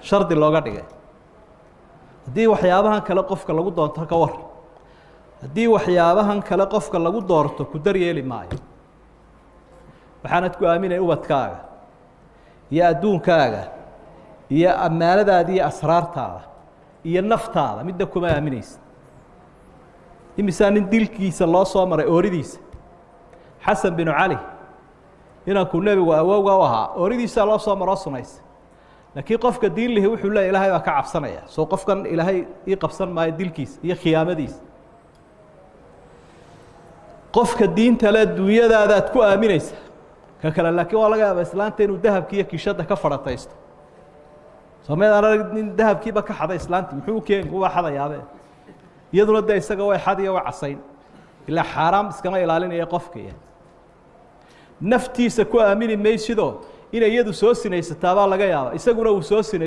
shardi looga dhigay haddii waxyaabahan kale qofka lagu doonto ka war haddii waxyaabahan kale qofka lagu doorto ku daryeeli maayo waxaanad ku aaminay ubadkaaga iyo adduunkaaga iyo ammaanadaada iyo asraartaada iyo naftaada midda kuma aaminaysa imisaa nin dilkiisa loo soo maray ooridiisa xasan binu cali inankuu nebigu awowga u ahaa ooridiisaa loo soo maroo sunaysa laakiin qofka diin lihi wuxuu leeyahy ilaahay baa ka cabsanaya soo qofkan ilaahay ii qabsan maayo dilkiisa iyo khiyaamadiisa qofka diinta le dunyadaadaad ku aaminaysa ka kale laakiin waa laga yaaba islaanta inuu dahabki iyo kishada ka fadhataysto soomaalida nin dahabkiiba ka xaday islaanti muxuu keen kuwa xadayaabe iyaduna de isaga way xadiyo waa casayn ilaa xaraam iskama ilaalinaya qofka naftiisa ku aamini maysido inay iyadu soo sinaysataa baa laga yaaba isaguna uu soo sinay